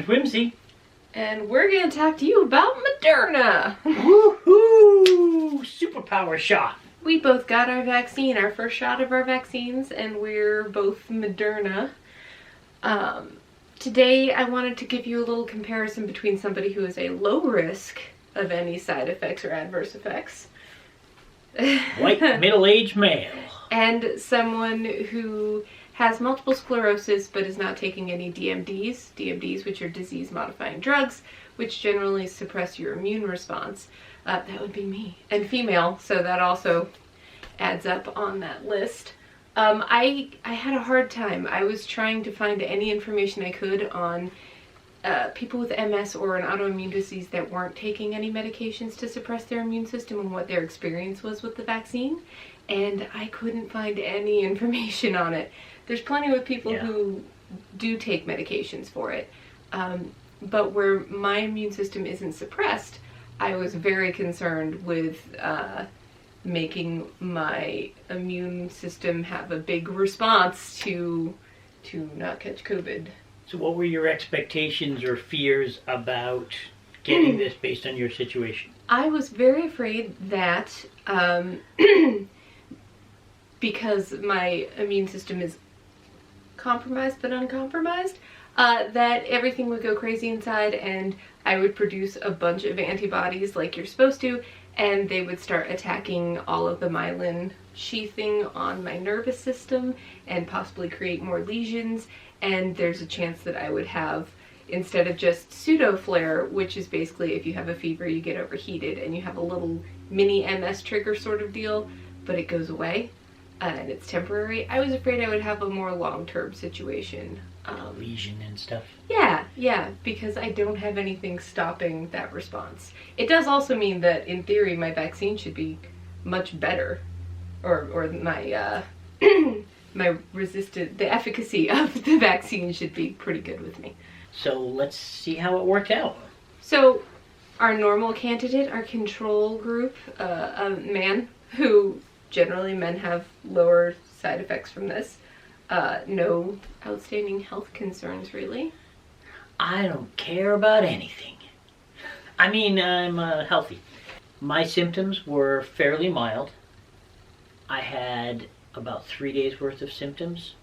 Whimsy. And we're going to talk to you about Moderna. Woohoo! Superpower shot. We both got our vaccine, our first shot of our vaccines, and we're both Moderna. Today I wanted to give you a little comparison between somebody who is a low risk of any side effects or adverse effects. White middle-aged male. And someone who has multiple sclerosis but is not taking any DMDs. DMDs, which are disease-modifying drugs, which generally suppress your immune response. That would be me. And female, so that also adds up on that list. I had a hard time. I was trying to find any information I could on people with MS or an autoimmune disease that weren't taking any medications to suppress their immune system and what their experience was with the vaccine. And I couldn't find any information on it. There's plenty of people who do take medications for it. But where my immune system isn't suppressed, I was very concerned with making my immune system have a big response to not catch COVID. So what were your expectations or fears about getting this based on your situation? I was very afraid that because my immune system is compromised but uncompromised, that everything would go crazy inside and I would produce a bunch of antibodies like you're supposed to, and they would start attacking all of the myelin sheathing on my nervous system and possibly create more lesions. And there's a chance that I would have, instead of just pseudo flare, which is basically if you have a fever you get overheated and you have a little mini MS trigger sort of deal, but it goes away and it's temporary. I was afraid I would have a more long-term situation. Lesion and stuff. Yeah, because I don't have anything stopping that response. It does also mean that, in theory, my vaccine should be much better, or my the efficacy of the vaccine should be pretty good with me. So let's see how it worked out. So our normal candidate, our control group, a man who generally men have lower side effects from this. No outstanding health concerns, really. I don't care about anything. I mean, I'm healthy. My symptoms were fairly mild. I had about 3 days worth of symptoms.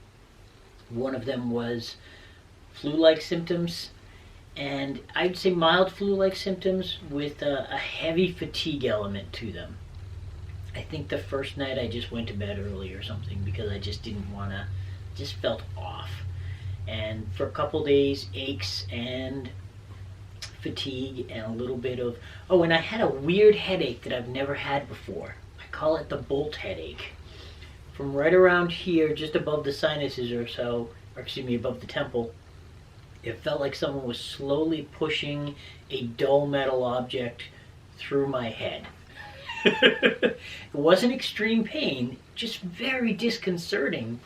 One of them was flu-like symptoms, and I'd say mild flu-like symptoms with a heavy fatigue element to them. I think the first night I just went to bed early or something because I just didn't want to, just felt off. And for a couple days, aches and fatigue and a little bit of, oh, and I had a weird headache that I've never had before. I call it the bolt headache. From right around here, just above the sinuses or so, or excuse me, above the temple, it felt like someone was slowly pushing a dull metal object through my head. It wasn't extreme pain, just very disconcerting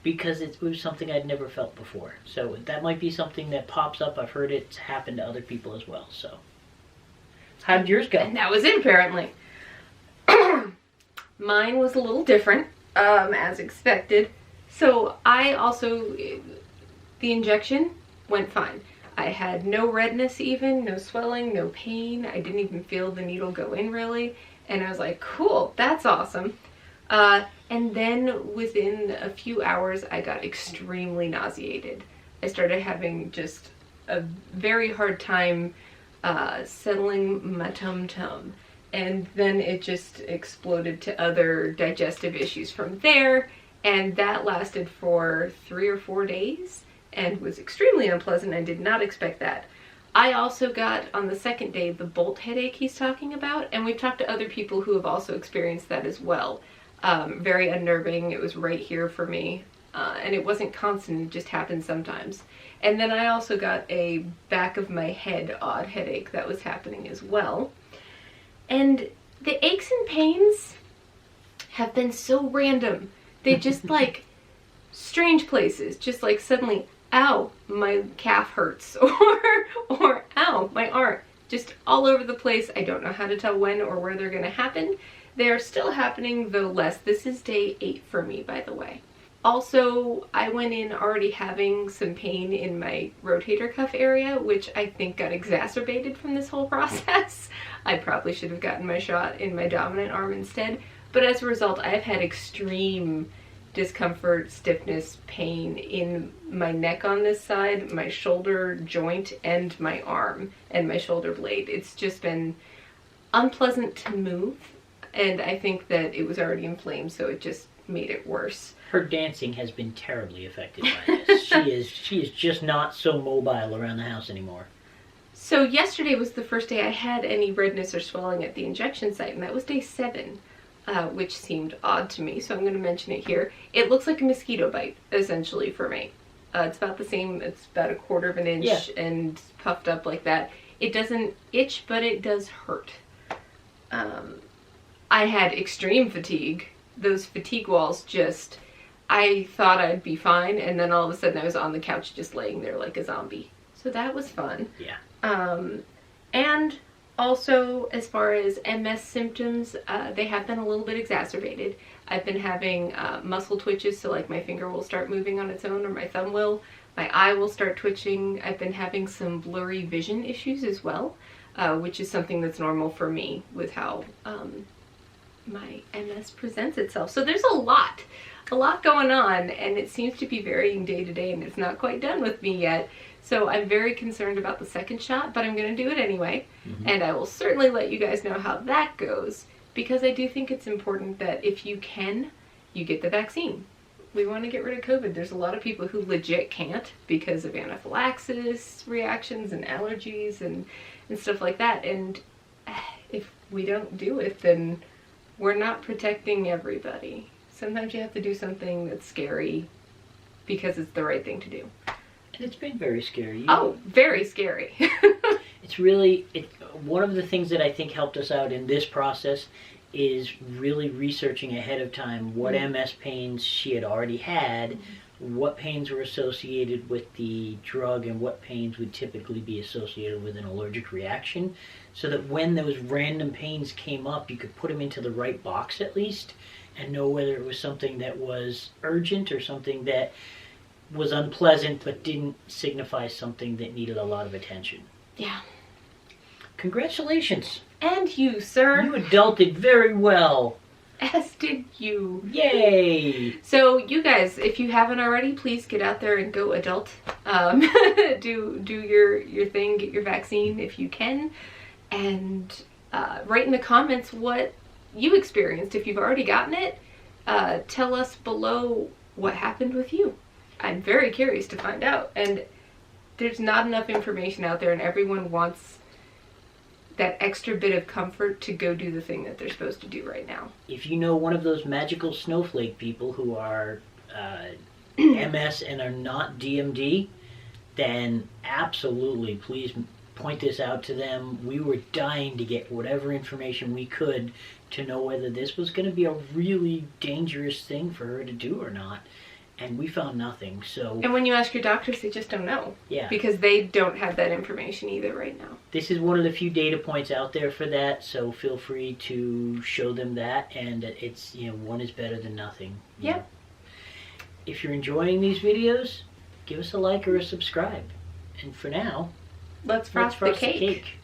because it was something I'd never felt before. So that might be something that pops up. I've heard it's happened to other people as well. So how did yours go? And that was it, apparently. Mine was a little different, as expected. So I also, the injection went fine. I had no redness even, no swelling, no pain. I didn't even feel the needle go in really. And I was like, cool, that's awesome. And then within a few hours, I got extremely nauseated. I started having just a very hard time settling my tum-tum. And then it just exploded to other digestive issues from there. And that lasted for 3 or 4 days and was extremely unpleasant. I did not expect that. I also got, on the second day, the bolt headache he's talking about. And we've talked to other people who have also experienced that as well. Very unnerving. It was right here for me. And it wasn't constant, it just happened sometimes. And then I also got a back of my head odd headache that was happening as well. And the aches and pains have been so random. They just like strange places, just like suddenly, ow, my calf hurts, or ow, my arm, just all over the place. I don't know how to tell when or where they're going to happen. They are still happening, though less. This is day 8 for me, by the way. Also, I went in already having some pain in my rotator cuff area, which I think got exacerbated from this whole process. I probably should have gotten my shot in my dominant arm instead. But as a result, I have had extreme discomfort, stiffness, pain in my neck on this side, my shoulder joint, and my arm and my shoulder blade. It's just been unpleasant to move, and I think that it was already inflamed, so it just made it worse. Her dancing has been terribly affected by this. She is just not so mobile around the house anymore. So yesterday was the first day I had any redness or swelling at the injection site, and that was day 7. Which seemed odd to me, so I'm going to mention it here. It looks like a mosquito bite, essentially, for me. It's about the same, it's about 1/4 of an inch and puffed up like that. It doesn't itch, but it does hurt. I had extreme fatigue. Those fatigue walls just, I thought I'd be fine, and then all of a sudden I was on the couch just laying there like a zombie. So that was fun. Yeah. And also, as far as MS symptoms, they have been a little bit exacerbated. I've been having muscle twitches, so like my finger will start moving on its own, or my thumb will. My eye will start twitching. I've been having some blurry vision issues as well, which is something that's normal for me with how my MS presents itself. So there's a lot going on, and it seems to be varying day to day, and it's not quite done with me yet. So I'm very concerned about the second shot, but I'm going to do it anyway. And I will certainly let you guys know how that goes, because I do think it's important that if you can, you get the vaccine. We want to get rid of COVID. There's a lot of people who legit can't because of anaphylaxis reactions and allergies and stuff like that. And if we don't do it, then we're not protecting everybody. Sometimes you have to do something that's scary because it's the right thing to do. And it's been very scary. Oh, very scary. It's really, one of the things that I think helped us out in this process is really researching ahead of time what MS pains she had already had, what pains were associated with the drug, and what pains would typically be associated with an allergic reaction, so that when those random pains came up, you could put them into the right box at least, and know whether it was something that was urgent or something that was unpleasant but didn't signify something that needed a lot of attention. Yeah. Congratulations. And you, sir. You adulted very well. As did you. Yay. So you guys, if you haven't already, please get out there and go adult. Do your thing, get your vaccine if you can. And write in the comments what you experienced. If you've already gotten it, tell us below what happened with you. I'm very curious to find out, and there's not enough information out there, and everyone wants that extra bit of comfort to go do the thing that they're supposed to do right now. If you know one of those magical snowflake people who are MS and are not DMD, then absolutely please point this out to them. We were dying to get whatever information we could to know whether this was going to be a really dangerous thing for her to do or not. And we found nothing. So, and when you ask your doctors, they just don't know. Yeah. Because they don't have that information either right now. This is one of the few data points out there for that, so feel free to show them that, and it's, one is better than nothing. Yep. If you're enjoying these videos, give us a like or a subscribe. And for now, let's frost the cake.